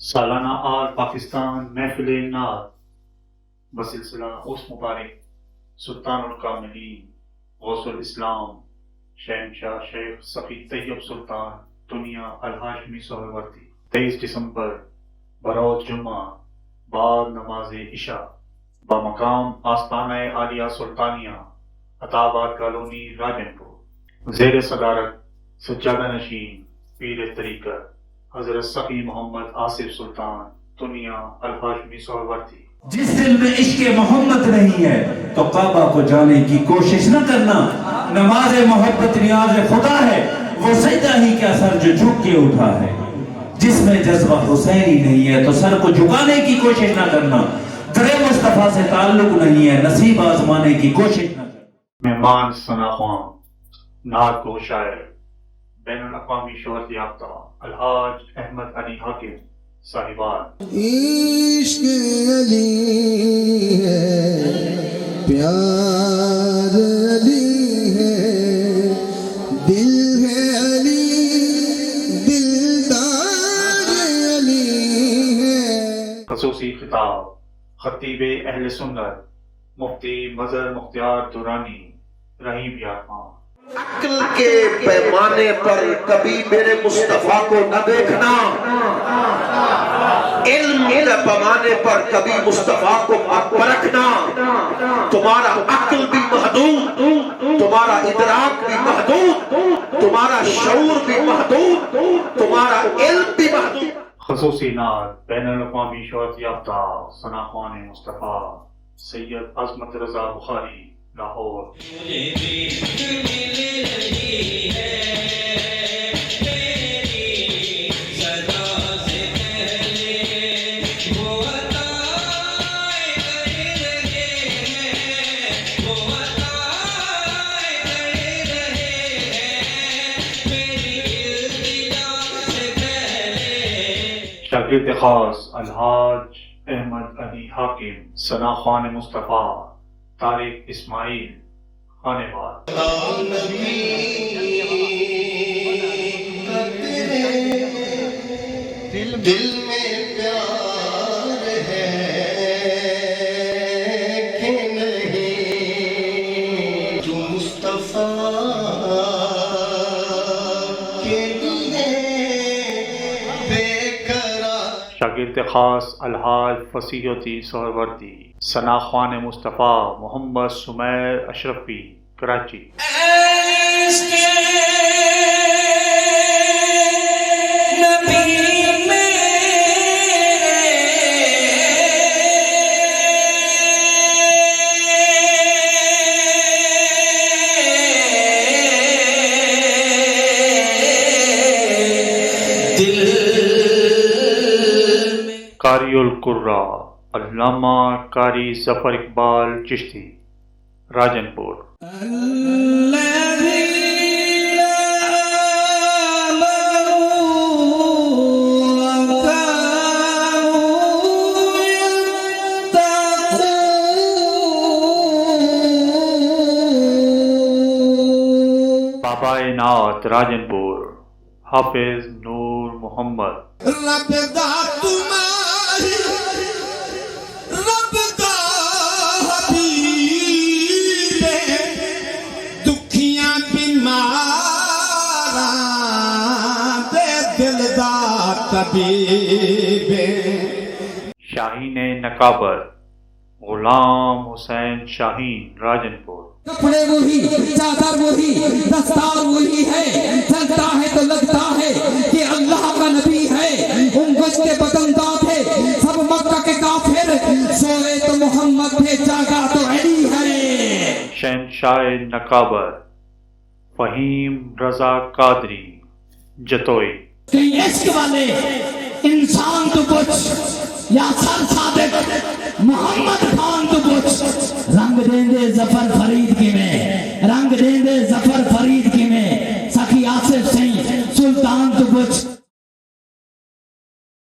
سالانہ آل پاکستان محفل نعت بسلسلہ اس مبارک سلطان الکاملین غوث الاسلام شہنشاہ شیخ صفی طیب سلطان دنیا الہاشمی سہروردی 23 دسمبر بروز جمعہ بعد نماز عشاء بمقام آستانہ عالیہ سلطانیہ عطاباد کالونی راجن پور زیر صدارت سجادہ نشین پیر طریقت حضرت صفی محمد آصف سلطان دنیا الہاشمی سہروردی۔ جس دل میں عشق محمد نہیں ہے تو کعبہ کو جانے کی کوشش نہ کرنا۔ نماز محبت نیاز خدا ہے، وہ سجدہ ہی کیا سر جو جھک کے اٹھا ہے۔ جس میں جذبہ حسینی نہیں ہے تو سر کو جھکانے کی کوشش نہ کرنا۔ در مصطفیٰ سے تعلق نہیں ہے، نصیب آزمانے کی کوشش نہ کرنا۔ مہمان ثنا خوان، نعت گو شاعر، بین الاقوامی شہرت یافتہ الحاج احمد علی حاکم صاحبان۔ عشق علی ہے، پیار علی ہے، دل ہے علی، دلدار علی ہے۔ خصوصی خطاب خطیب اہل سنت مفتی مظہر مختار دورانی رحیم یار خان۔ عقل کے پیمانے پر کبھی میرے مصطفیٰ کو نہ دیکھنا، علم کے پیمانے پر کبھی مصطفیٰ کو مت پرکھنا۔ تمہارا عقل بھی محدود، تمہارا ادراک بھی محدود، تمہارا شعور بھی محدود، تمہارا علم بھی محدود۔ خصوصی نعت بین الاقوامی شہرت یافتہ ثنا خوان مصطفیٰ سید عظمت رضا بخاری لاہور۔ شاگرد خاص الحاج احمد علی حاکم ثنا خوان مصطفیٰ طارق اسماعیل خانیوال۔ دل میں پیار ہے کہ نہیں، جو مصطفیٰ کے لیے بے قرار۔ شاگرد خاص الحاج فصیح الدین سہروردی ثنا خوان مصطفیٰ محمد سمیر اشرفی کراچی۔ قاری القرہ علامہ قاری ظفر اقبال چشتی راجن پور۔ بابا نعت راجن پور حافظ نور محمد۔ رب دا تمہاری، رب دا حبیب، دکھیاں بیماراں دے دلدار طبیب۔ شاہین نقابت غلام حسین شاہین راجن پور۔ کپڑے وہی، چادر وہی، دستار وہی ہے، چلتا ہے تو لگتا ہے کہ اللہ کا نبی ہے۔ گنبد کے بدنداں تھے سب مکہ کے کافر، سوئے تو محمد تھے، جاگا تو علی ہے۔ شہنشاہ نقابت فہیم رضا قادری جتوئی۔ کہ عشق والے انسان تو کچھ یا سر صادق محمد خان تو کچھ، رنگ دیں دے ظفر فرید کی میں